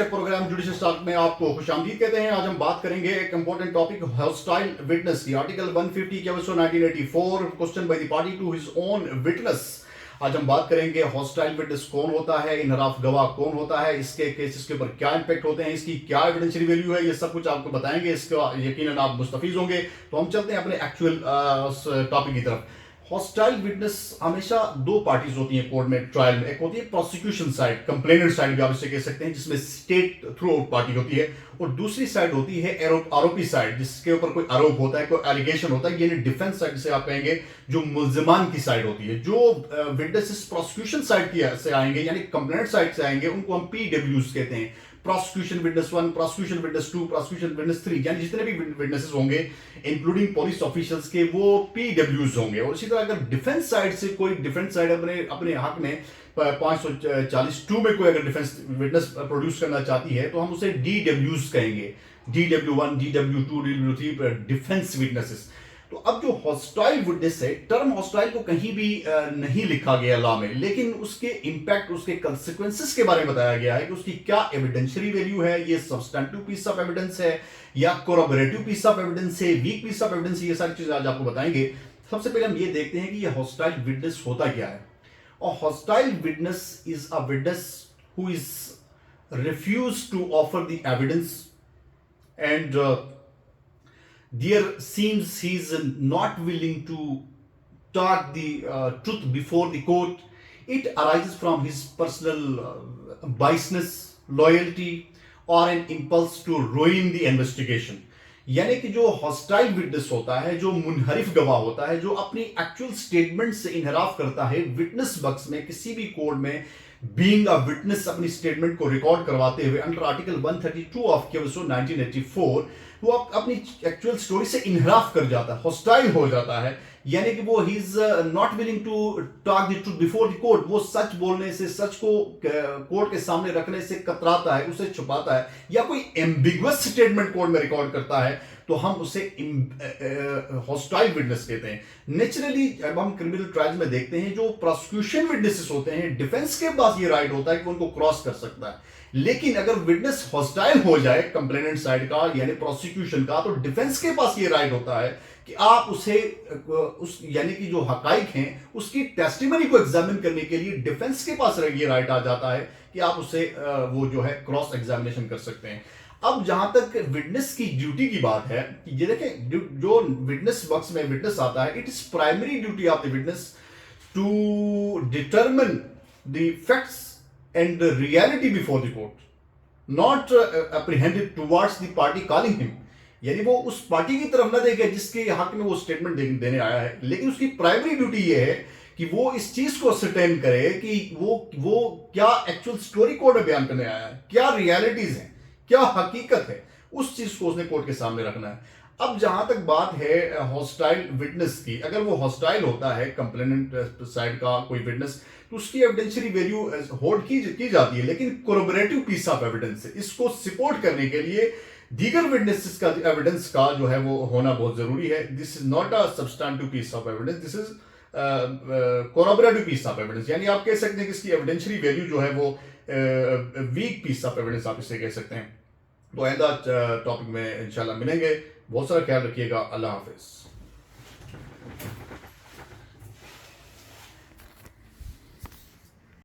Programme judicial talk में आपको खुशामदीद कहते हैं। आज हम बात करेंगे एक इंपॉर्टेंट टॉपिक हॉस्टाइल विटनेस की। आर्टिकल 150 के 1984 question by the party to his own witness. आज हम बात करेंगे हॉस्टाइल विटनेस कौन होता है, इनहराफ गवाह कौन होता है, इसके केसेस के ऊपर क्या इंपैक्ट होते हैं, इसकी क्या एविडेंशियल वैल्यू है, ये सब कुछ आपको बताएंगे। इसका यकीनन आप मुस्तफीज होंगे। तो हम चलते हैं अपने एक्चुअल टॉपिक की तरफ। हॉस्टाइल विटनेस हमेशा दो पार्टीज होती हैं कोर्ट में, ट्रायल में। एक होती है प्रोसिक्यूशन साइड, कंप्लेनेंट साइड भी आप इसे कह सकते हैं, जिसमें स्टेट थ्रू आउट पार्टी होती है, और दूसरी साइड होती है आरोपी साइड, जिसके ऊपर कोई आरोप होता है, कोई एलिगेशन होता है, यानी डिफेंस साइड से आप कहेंगे, जो मुल्जिमान की साइड होती है। जो विटनेसेस प्रोसिक्यूशन साइड की से आएंगे यानी कंप्लेनेंट साइड से आएंगे, उनको हम पीडब्ल्यूज कहते हैं। Prosecution witness 1, prosecution witness 2, prosecution witness 3, यानी जितने भी विटनेसेस होंगे इंक्लूडिंग पुलिस ऑफिशियल्स के, वो पीडब्ल्यूज होंगे। और इसी तरह अगर डिफेंस साइड से कोई डिफेंस साइड अपने हक में 542 में कोई अगर डिफेंस विटनेस प्रोड्यूस करना चाहती है, तो हम उसे डीडब्ल्यूज कहेंगे। DW1, DW2, DW3 defence witnesses. तो अब जो हॉस्टाइल विटनेस है, टर्म हॉस्टाइल को कहीं भी नहीं लिखा गया लॉ में, लेकिन उसके इंपैक्ट, उसके कंसिक्वेंसेस के बारे में बताया गया है कि उसकी क्या एविडेंशियरी वैल्यू है, ये सब्सटेंटिव पीस ऑफ एविडेंस है या कोरबोरेटिव पीस ऑफ एविडेंस है, वीक पीस ऑफ एविडेंस है, ये सारी चीजें आज आपको बताएंगे। सबसे पहले हम ये देखते हैं कि ये हॉस्टाइल विटनेस होता क्या है। और hostile witness is a witness who is refuse to offer the evidence and there seems he is not willing to talk the truth before the court. It arises from his personal biasness, loyalty, or an impulse to ruin the investigation. यानी कि जो hostile witness होता है, जो मुनहरिफ गवाह होता है, जो अपनी एक्चुअल स्टेटमेंट से इनहराफ करता है विटनेस बॉक्स में किसी भी कोर्ट में, बीइंग अ विटनेस, अपनी स्टेटमेंट को रिकॉर्ड करवाते हुए अंडर आर्टिकल 132 ऑफ केवसो 1984, वो अपनी एक्चुअल स्टोरी से इनहराफ कर जाता है, हॉस्टाइल हो जाता है। यानी कि वो ही is not willing to talk the truth before the court. वो सच बोलने से, सच को कोर्ट के सामने रखने से कतराता है, उसे छुपाता है, या कोई एम्बिगुअस स्टेटमेंट कोर्ट में रिकॉर्ड करता है, तो हम उसे हॉस्टाइल विटनेस कहते हैं। नेचुरली जब हम क्रिमिनल ट्रायल्स में देखते हैं, जो प्रोसिक्यूशन विटनेसेस होते हैं, डिफेंस के पास ये राइट होता है कि उनको क्रॉस कर सकता है। लेकिन अगर विटनेस हॉस्टाइल हो जाए कंप्लेनेंट साइड का यानी प्रोसिक्यूशन का, तो डिफेंस के पास ये राइट होता है कि आप उसे उस यानी कि जो हकाइक हैं उसकी टेस्टिमनी को एग्जामिन करने के लिए डिफेंस के पास ये राइट आ जाता है कि आप उसे वो जो है क्रॉस एग्जामिनेशन कर सकते हैं। अब जहां तक विटनेस की ड्यूटी की बात है, ये देखें, जो विटनेस बॉक्स में विटनेस आता है, it is primary duty of the witness to determine the facts and the reality before the court, not apprehended towards the party calling him. यानी वो उस पार्टी की तरफ ना देखे जिसके हक में वो स्टेटमेंट देने आया है, लेकिन उसकी प्राइमरी ड्यूटी ये है कि वो इस चीज को सर्टेन करे कि वो क्या एक्चुअल स्टोरी कोर्ट में बयान करने आया है, क्या रियलिटीज हैं, क्या हकीकत है, उस चीज को उसने कोर्ट के सामने रखना है। अब जहां तक बात है हॉस्टाइल विटनेस की, अगर वो हॉस्टाइल होता है कंप्लेनेंट साइड का कोई विटनेस, तो उसकी एविडेंशियरी वैल्यू होल्ड की जाती है, लेकिन कोरबोरेटिव पीस ऑफ एविडेंस है, इसको सपोर्ट करने के लिए दीगर विटनेसेस का एविडेंस का जो है वो होना बहुत जरूरी है। This is not a substantive piece of evidence, this is corroborative piece of evidence. यानी आप कह सकते हैं कि इसकी एविडेंशियरी वैल्यू जो है वो वीक पीस ऑफ एविडेंस आप इसे कह सकते हैं। तो आइंदा टॉपिक में इंशाल्लाह मिलेंगे। बहुत सारा ख्याल रखिएगा। अल्लाह हाफिज।